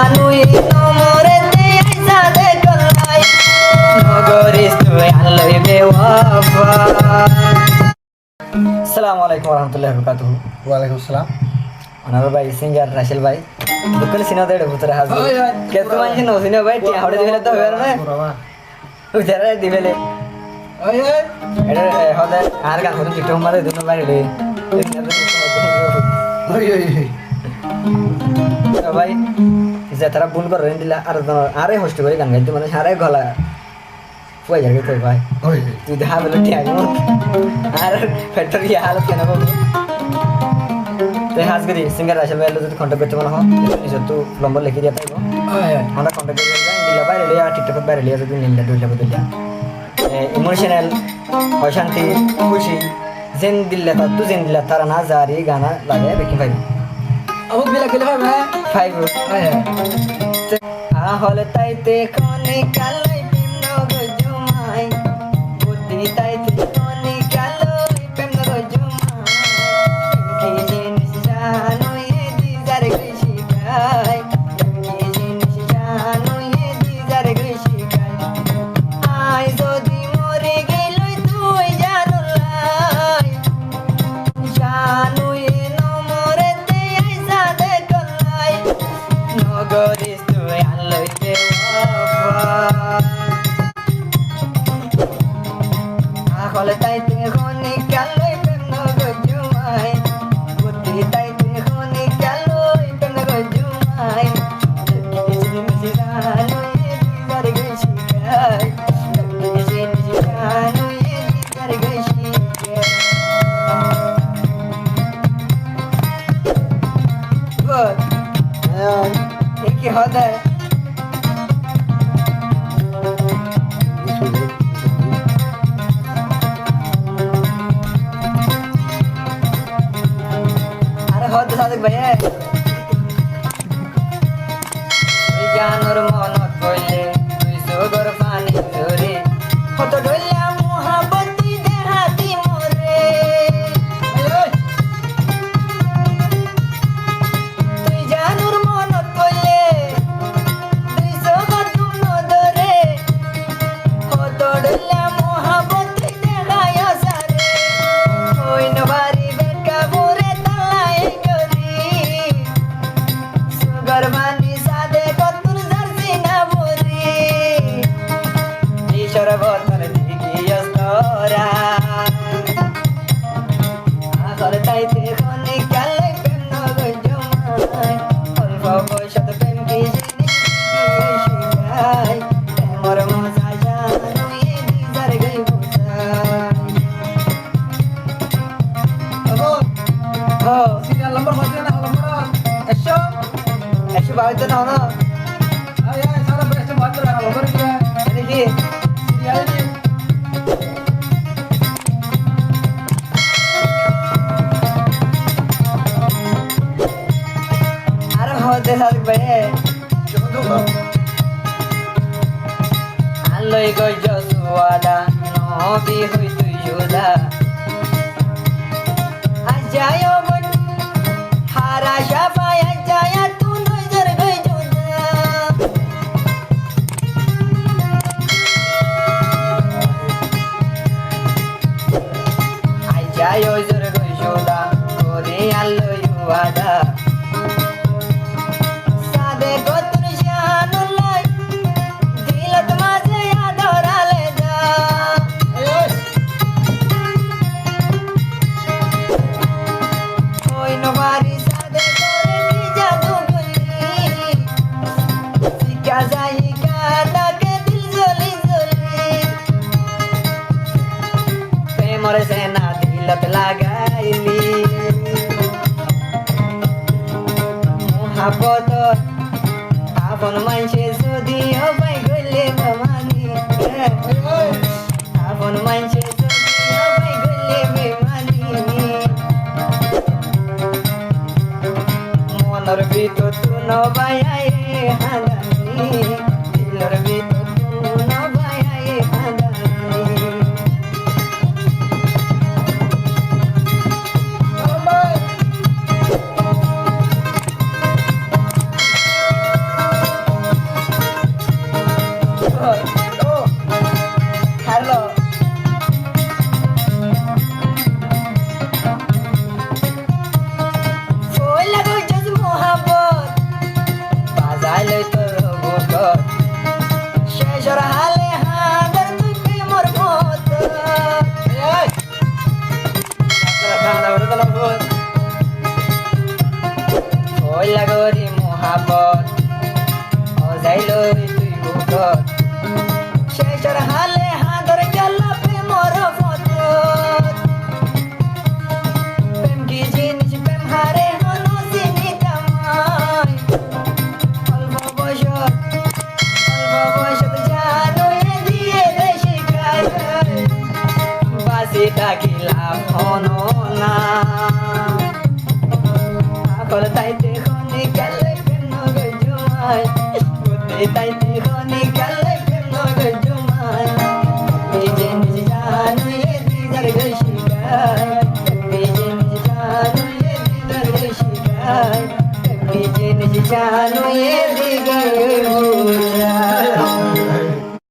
জানুই নমরেতে আইসা দেখলাই নগরিস তুই আল্লাহ বেওয়াফা। আসসালামু আলাইকুম রহমতুল্লাহি ওয়া বারাকাতুহু। ওয়ালাইকুম সালাম। অনার ভাই সিঙ্গার রাশেল ভাই দুকল সিনা দেড় ভুতরে হাজু কে তো মানছি নো সিনা ভাই টি হাওড়ে দিলে তো হবে না উজারে দিবেলে ওই ওই এটা হদে আর গান হদে টিটো মারে দুনো বাইরে ওই ওই ভাই যে তারা বুন করে দিলা আর আরে হোস্ট করে গান গাইতে মানে সারে গলা ফুয়া যাবে তো ভাই ওই তুই দেখা বলে ঠিক আর ফ্যাক্টরি হালত কেন বাবু তো হাজ করি সিঙ্গার রাশেল ভাই যদি কন্টাক্ট করতে মনে হয় নিজে তো নম্বর লিখে দিয়ে পাইব ওই আমরা কন্টাক্ট করে দিলা বাইরে লিয়া টিকটক বাইরে লিয়া যদি নিলা দুইলা বদলিয়া ইমোশনাল অশান্তি খুশি যেন দিল্লা তার তু যেন দিল্লা তারা না জারি গানা লাগে বেকি পাইব আমুক বিলা গেলে হবে পাইব ওই হলে তাইতে খনি কালাই প্রেম নগ জমাই বুদ্ধি তাইতে খনি কালাই প্রেম নগ জমাই কি জিনিস জানো এ দিদার কৃষি গায় কি জিনিস জানো এ দিদার কৃষি গায় আই যদি মরে গেলই তুই জানুলাই জানু এ নমরেতে আইসা দেখলাই নগরিস তুই আল্লাহ হলে তাইতে খনি কালই প্রেম নগ জমাই বুদ্ধি তাইতে খনি কালই প্রেম নগ জমাই কিসি জানো এ দিদার গেছি গায় কিসি জানো এ দিদার গেছি গুড কি হদে আরে হদ সাদিক ভাই তুই জানোর মনত কইলে তুই সুগর পানি ধরে কত ডইলা মোহাবতি দেহাতি মরে তুই জানোর মনত কইলে তুই সুগর দুন ধরে কত ডইলা মোহাবতি দেখায় সারে ওই নবারি বেকা মোরে তালাই করি সুগর মানি সাদে কতুর জার্সি না বরি ঈশ্বর বতর দিকি অস্তরা আসল তাইতে খনি কালাই প্রেম নগ জমাই অল্প বয়সত প্রেম কি জিনিস শিখাই প্রেমর মজা জানো এ দিদার গই বুঝাই ও সিরিয়াল নাম্বার হচ্ছে না নাম্বার 122 না হলো আয় আয় সারা বেস্ট বাত করা নম্বর কি দেখি সিরিয়াল কি আর হতে সাদিক ভাই আলোই গই জসুয়াদা নবী হই তুই যোদা আজায়ো বন হারা শাফায় আজায়া তু নজর গই যোদা আজায়ো জর গই যোদা করে আলোই ওয়াদা সাদে কতুর শানুলাই দিলত মাঝে আদরালে যা ওই নবারি সাদে করে কি জাদু গুলি শিকা যাই কাটাকে দিল জলি জলি প্রেমর সেনা দিলত লাগাইলি মহাপত আপন মানসে যদি অবাই গলে বেমানি আপন মানসে যদি অবাই গলে বেমানি মনর ভিতর তু নবাই হাদানি দিলর ভিতর তু নবাই হাদানি নাম্বার রে মহাপত অজাইলো তুই বুকত শেষর হালে হাদর গেল প্রেমর ফত প্রেম কি জিনিস প্রেম হারে হলো চিনি জামাই অল্প বয়সত জানো এ দিয়ে দে শিখাই বাসি ডাকিলাম হনো না আকল তাইতে খনি গেলে প্রেম নগর জমাই বুদ্ধি তাইতে খনি গেলে প্রেম নগর জমাই নিজে নিজে জানো এ দিদার গই শিখাই নিজে নিজে জানো এ দিদার গই শিখাই নিজে নিজে জানো এ দিদার গই বুঝাই